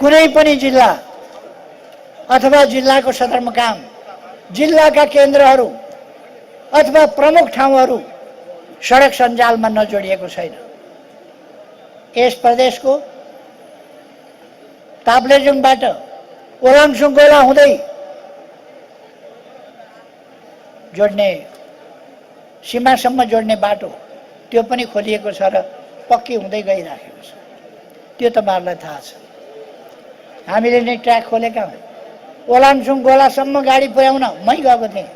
कुनै पनि जिल्ला अथवा जिल्लाको सदरमुकाम, जिल्लाका केन्द्रहरू अथवा प्रमुख ठाउँहरू सडक सञ्जालमा नजोडिएको छैन। यस प्रदेशको ताप्लेजुङबाट ओलाङचुङ गोला हुँदै जोड्ने, सीमासम्म जोड्ने बाटो त्यो पनि खोलिएको छ र पक्की हुँदै गइराखेको छ। त्यो तपाईहरुलाई थाहा छ। हामीले नै ट्र्याक खोलेका हौं। ओलाङचुङ गोलासम्म गाडी पुर्याउन मै गएको थिएँ।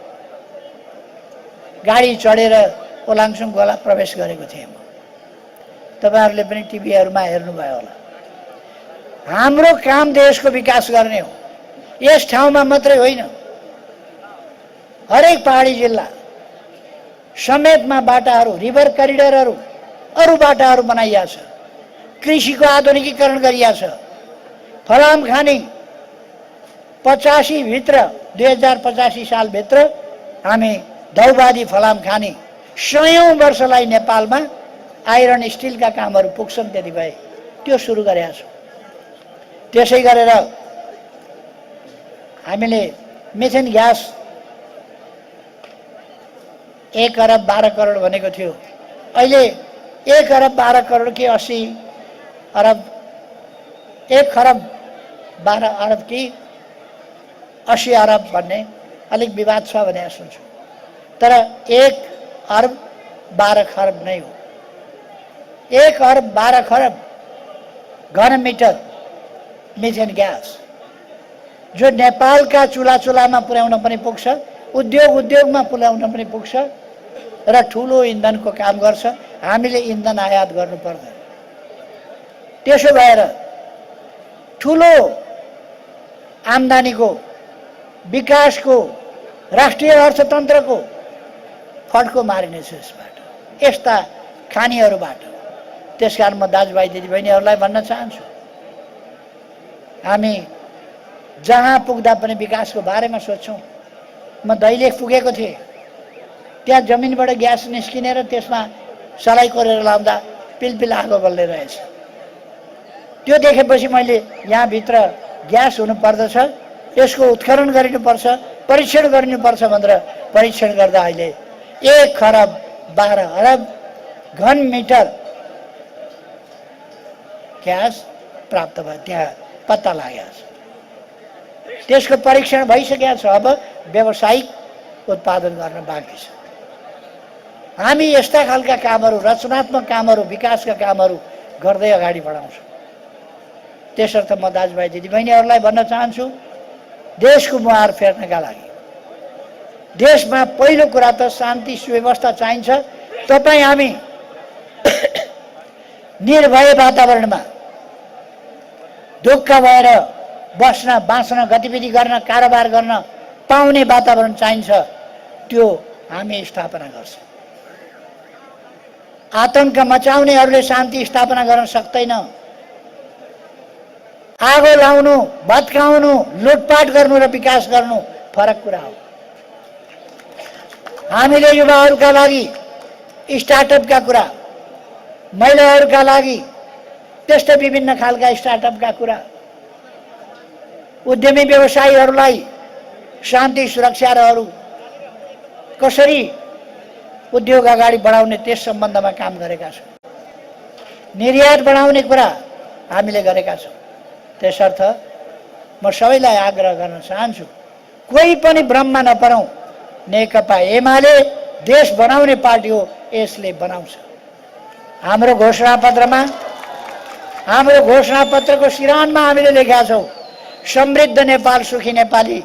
गाडी चढेर ओलाङचुङ गोला प्रवेश गरेको थिएँ म। तपाईहरुले पनि टिभीहरुमा हेर्नुभयो होला। हाम्रो काम देशको विकास गर्ने हो। यस ठाउँमा मात्रै होइन, हरेक पहाडी जिल्ला समेतमा बाटाहरू, रिभर करिडरहरू, अरू बाटाहरू बनाइया छ। कृषिको आधुनिकीकरण गरिया छ। फलाम खानी 85 भित्र 2085 साल भित्र हामी धौबादी फलाम खानी 100औं वर्षलाई नेपालमा आइरन स्टिलका कामहरू पुग्छन्। त्यति भए त्यो सुरु गरेका छौं। त्यसै गरेर हामीले मिथेन ग्यास 1 अरब 12 करोड भनेको थियो। अहिले 1 अरब 12 करोड कि 80 अरब 1 खरब 12 अरब कि 80 अरब भन्ने अलिक विवाद छ भने सुन्छु। तर 1 अरब 12 खरब नै हो। 1 अरब 12 खरब घन मिटर मिथेन ग्यास जो नेपालका चुलामा पुर्याउन पनि पुग्छ, उद्योगमा पुर्याउन पनि पुग्छ र ठूलो इन्धनको काम गर्छ। हामीले इन्धन आयात गर्नु पर्दैन। त्यसो भएर ठूलो आम्दानीको, विकासको, राष्ट्रिय अर्थतन्त्रको फड्को मारिनेछ यसबाट, यस्ता खानीहरूबाट। त्यसकारण म दाजुभाइ दिदीबहिनीहरूलाई भन्न चाहन्छु, हामी जहाँ पुग्दा पनि विकासको बारेमा सोच्छौं। म दैलेख पुगेको थिएँ। त्यहाँ जमिनबाट ग्यास निस्किने र त्यसमा सलाई कोरेर लाउँदा पिलपिल आगो बल्ने रहेछ। त्यो देखेपछि मैले यहाँ भित्र ग्यास हुनु पर्दछ, यसको उत्खनन गरिनुपर्छ, परीक्षण गरिनुपर्छ भनेर परीक्षण गर्दा अहिले 1 खरब 12 अरब घन मिटर ग्यास प्राप्त भयो। त्यहाँ पत्ता लागेको छ। त्यसको परीक्षण भइसकेको छ। अब व्यावसायिक उत्पादन गर्न बाँकी छ। हामी यस्ता खालका कामहरू, रचनात्मक कामहरू, विकासका कामहरू गर्दै अगाडि बढाउँछौँ। त्यसर्थ म दाजुभाइ दिदीबहिनीहरूलाई भन्न चाहन्छु, देशको मुहार फेर्नका लागि देशमा पहिलो कुरा त शान्ति सुव्यवस्था चाहिन्छ। तपाई हामी निर्भय वातावरणमा ढुक्क भएर बस्न, बाँच्न, गतिविधि गर्न, कारोबार गर्न पाउने वातावरण चाहिन्छ। त्यो हामी स्थापना गर्छौं। आतंक मचाउनेहरूले शान्ति स्थापना गर्न सक्दैन। आगो लाउनु, भत्काउनु, लुटपाट गर्नु र विकास गर्नु फरक कुरा हो। हामीले युवाहरूका लागि स्टार्टअपका कुरा, महिलाहरूका लागि त्यस्तै विभिन्न खालका स्टार्टअपका कुरा, उद्यमी व्यवसायीहरूलाई शान्ति सुरक्षा र अरू कसरी उद्योग अगाडि बढाउने त्यस सम्बन्धमा काम गरेका छौं। निर्यात बढाउने कुरा हामीले गरेका छौं। त्यसर्थ म सबैलाई आग्रह गर्न चाहन्छु, कोही पनि भ्रममा नपरौं। नेकपा एमाले देश बनाउने पार्टी हो, यसले बनाउँछ। हाम्रो घोषणापत्रको शिरानमा हामीले लेखेका छौं, समृद्ध नेपाल, सुखी नेपाली।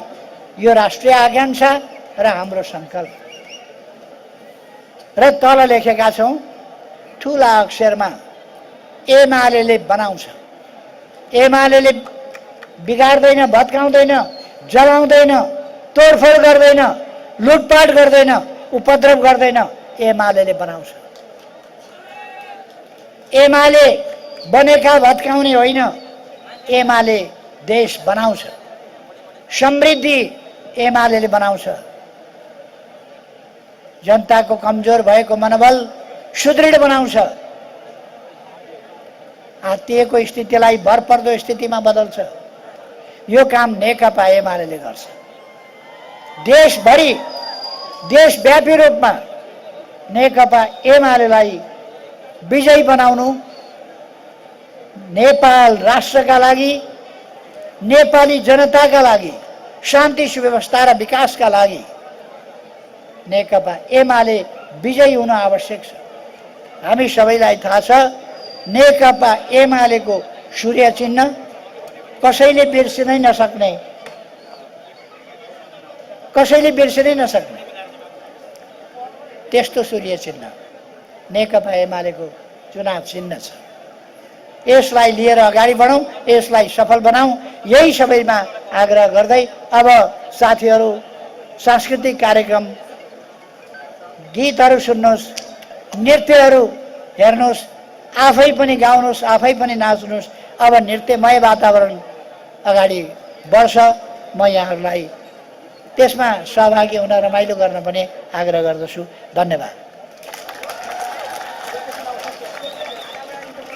यो राष्ट्रिय आकांक्षा र हाम्रो संकल्प। र तल लेखेका छौं ठूला अक्षरमा, एमाले बनाउँछ। एमाले बिगार्दैन, भत्काउँदैन, जलाउँदैन, तोडफोड गर्दैन, लुटपाट गर्दैन, उपद्रव गर्दैन। एमाले बनाउँछ। एमाले बनेका भत्काउने होइन, एमाले देश बनाउँछ। समृद्धि एमाले बनाउँछ। जनताको कमजोर भएको मनोबल सुदृढ बनाउँछ। आत्तिएको स्थितिलाई भरपर्दो स्थितिमा बदल्छ। यो काम नेकपा एमाले गर्छ। देशभरि देशव्यापी रूपमा नेकपा एमालेलाई विजयी बनाउनु, नेपाल राष्ट्रका लागि, नेपाली जनताका लागि शान्ति सुव्यवस्था र विकासका लागि नेकपा एमाले विजयी हुन आवश्यक छ। हामी सबैलाई थाहा छ नेकपा एमालेको सूर्य चिन्ह कसैले बिर्सिनै नसक्ने, कसैले बिर्सिनै नसक्ने त्यस्तो सूर्य चिन्ह नेकपा एमालेको चुनाव चिन्ह छ। यसलाई लिएर अगाडि बढौँ, यसलाई सफल बनाऊ, यही सबैमा आग्रह गर्दै अब साथीहरू सांस्कृतिक कार्यक्रम गीतहरू सुन्नुहोस्, नृत्यहरू हेर्नुहोस्, आफै पनि गाउनुहोस्, आफै पनि नाच्नुहोस्। अब नृत्यमय वातावरण अगाडि बढ्छ। म यहाँहरूलाई त्यसमा सहभागी हुन, रमाइलो गर्न पनि आग्रह गर्दछु। धन्यवाद।